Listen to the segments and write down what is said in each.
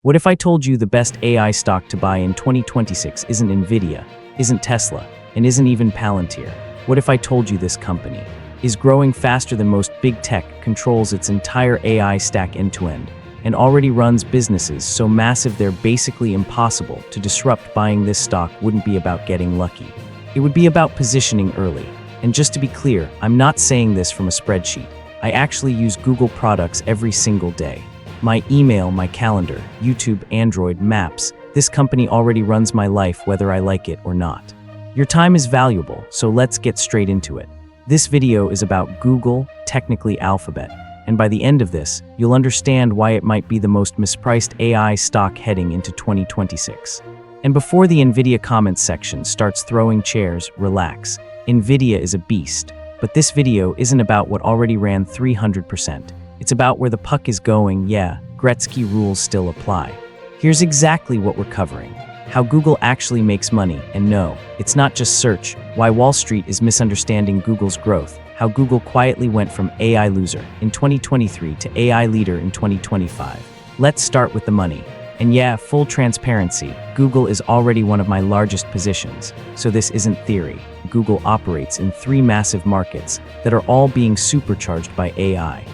What if I told you the best AI stock to buy in 2026 isn't Nvidia, isn't Tesla, and isn't even Palantir? What if I told you this company is growing faster than most big tech, controls its entire AI stack end-to-end, and already runs businesses so massive they're basically impossible to disrupt? Buying this stock wouldn't be about getting lucky. It would be about positioning early. And just to be clear, I'm not saying this from a spreadsheet. I actually use Google products every single day. My email, my calendar, YouTube, Android, Maps. This company already runs my life whether I like it or not. Your time is valuable, so let's get straight into it. This video is about Google, technically Alphabet, and by the end of this, you'll understand why it might be the most mispriced AI stock heading into 2026. And before the Nvidia comments section starts throwing chairs, relax. Nvidia is a beast, but this video isn't about what already ran 300%. It's about where the puck is going. Yeah, Gretzky rules still apply. Here's exactly what we're covering. How Google actually makes money, and no, it's not just search. Why Wall Street is misunderstanding Google's growth. How Google quietly went from AI loser in 2023 to AI leader in 2025. Let's start with the money. And yeah, full transparency, Google is already one of my largest positions, so this isn't theory. Google operates in 3 massive markets that are all being supercharged by AI.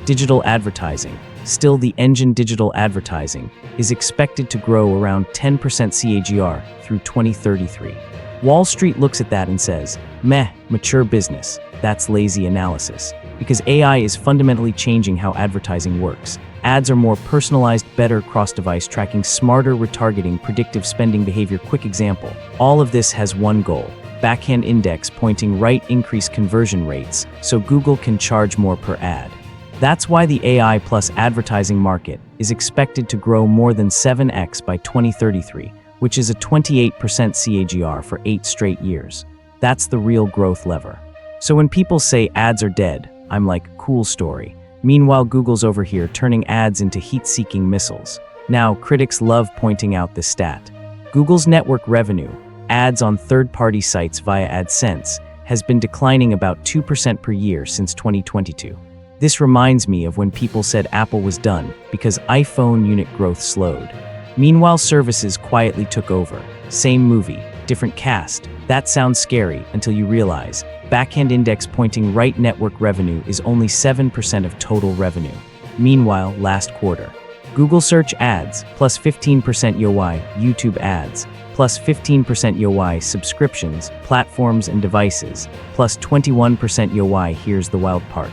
Digital advertising. Still, the engine digital advertising is expected to grow around 10% CAGR through 2033. Wall Street looks at that and says, meh, mature business. That's lazy analysis. Because AI is fundamentally changing how advertising works. Ads are more personalized, better cross-device tracking, smarter retargeting, predictive spending behavior. Quick example. All of this has one goal. Backhand index pointing right, increase conversion rates so Google can charge more per ad. That's why the AI plus advertising market is expected to grow more than 7x by 2033, which is a 28% CAGR for 8 straight years. That's the real growth lever. So when people say ads are dead, I'm like, cool story. Meanwhile, Google's over here turning ads into heat-seeking missiles. Now, critics love pointing out this stat. Google's network revenue, ads on third-party sites via AdSense, has been declining about 2% per year since 2022. This reminds me of when people said Apple was done because iPhone unit growth slowed. Meanwhile, services quietly took over. Same movie, different cast. That sounds scary until you realize backhand index pointing right network revenue is only 7% of total revenue. Meanwhile, last quarter, Google search ads plus 15% YoY, YouTube ads plus 15% YoY, subscriptions, platforms and devices plus 21% YoY. Here's the wild part.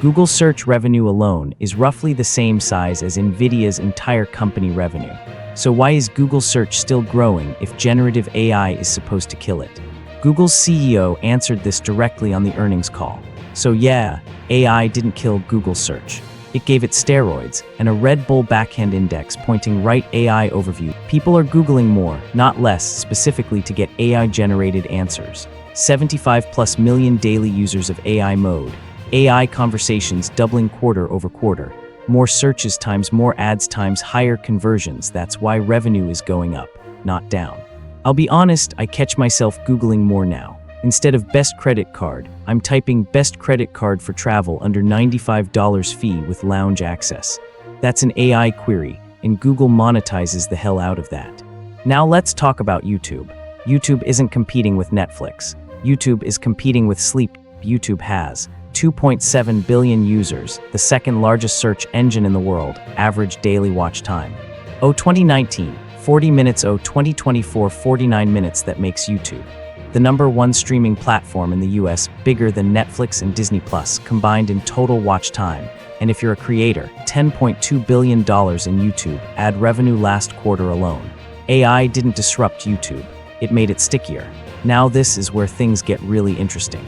Google search revenue alone is roughly the same size as Nvidia's entire company revenue. So why is Google search still growing if generative AI is supposed to kill it? Google's CEO answered this directly on the earnings call. So yeah, AI didn't kill Google search. It gave it steroids and a Red Bull backhand index pointing right. AI overview. People are Googling more, not less, specifically to get AI-generated answers. 75+ million daily users of AI mode. AI conversations doubling quarter over quarter. More searches times more ads times higher conversions. That's why revenue is going up, not down. I'll be honest, I catch myself Googling more now. Instead of best credit card, I'm typing best credit card for travel under $95 fee with lounge access. That's an AI query, and Google monetizes the hell out of that. Now let's talk about YouTube. YouTube isn't competing with Netflix. YouTube is competing with sleep. YouTube has 2.7 billion users, the second largest search engine in the world, average daily watch time. 2019, 40 minutes. 2024, 49 minutes. That makes YouTube the #1 streaming platform in the US, bigger than Netflix and Disney Plus combined in total watch time. And if you're a creator, $10.2 billion in YouTube ad revenue last quarter alone. AI didn't disrupt YouTube, it made it stickier. Now this is where things get really interesting.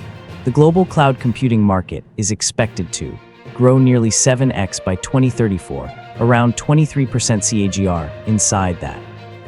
The global cloud computing market is expected to grow nearly 7x by 2034, around 23% CAGR. Inside that,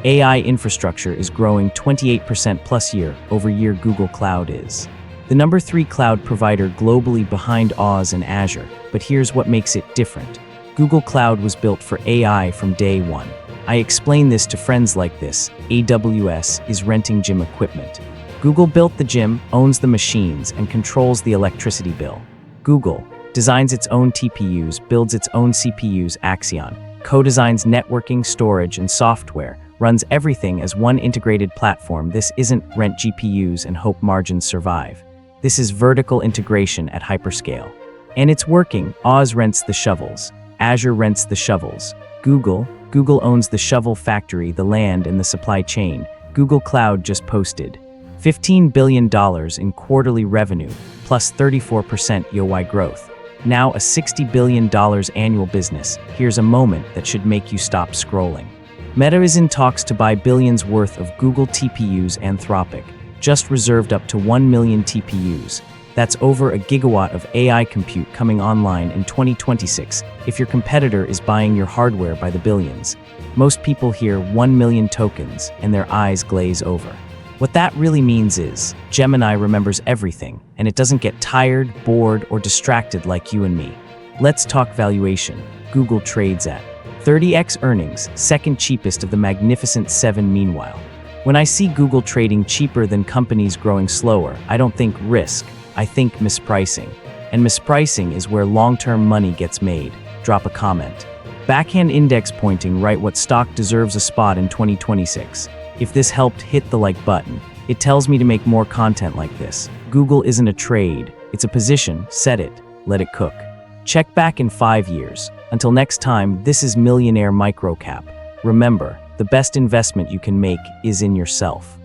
AI infrastructure is growing 28% plus year over year. Google Cloud is the #3 cloud provider globally behind Oz and Azure, but here's what makes it different. Google Cloud was built for AI from day one. I explain this to friends like this. AWS is renting gym equipment. Google built the gym, owns the machines, and controls the electricity bill. Google designs its own TPUs, builds its own CPUs, Axion, co-designs networking, storage, and software, runs everything as one integrated platform. This isn't rent GPUs and hope margins survive. This is vertical integration at hyperscale. And it's working. Oz rents the shovels. Azure rents the shovels. Google owns the shovel factory, the land, and the supply chain. Google Cloud just posted $15 billion in quarterly revenue, plus 34% YoY growth. Now a $60 billion annual business. Here's a moment that should make you stop scrolling. Meta is in talks to buy billions worth of Google TPUs. Anthropic just reserved up to 1 million TPUs. That's over a gigawatt of AI compute coming online in 2026 if your competitor is buying your hardware by the billions. Most people hear 1 million tokens and their eyes glaze over. What that really means is Gemini remembers everything, and it doesn't get tired, bored, or distracted like you and me. Let's talk valuation. Google trades at 30x earnings, second cheapest of the Magnificent Seven. Meanwhile, when I see Google trading cheaper than companies growing slower, I don't think risk, I think mispricing. And mispricing is where long-term money gets made. Drop a comment. Backhand index pointing right what stock deserves a spot in 2026. If this helped, hit the like button. It tells me to make more content like this. Google isn't a trade, it's a position. Set it, let it cook. Check back in 5 years. Until next time, this is Millionaire Microcap. Remember, the best investment you can make is in yourself.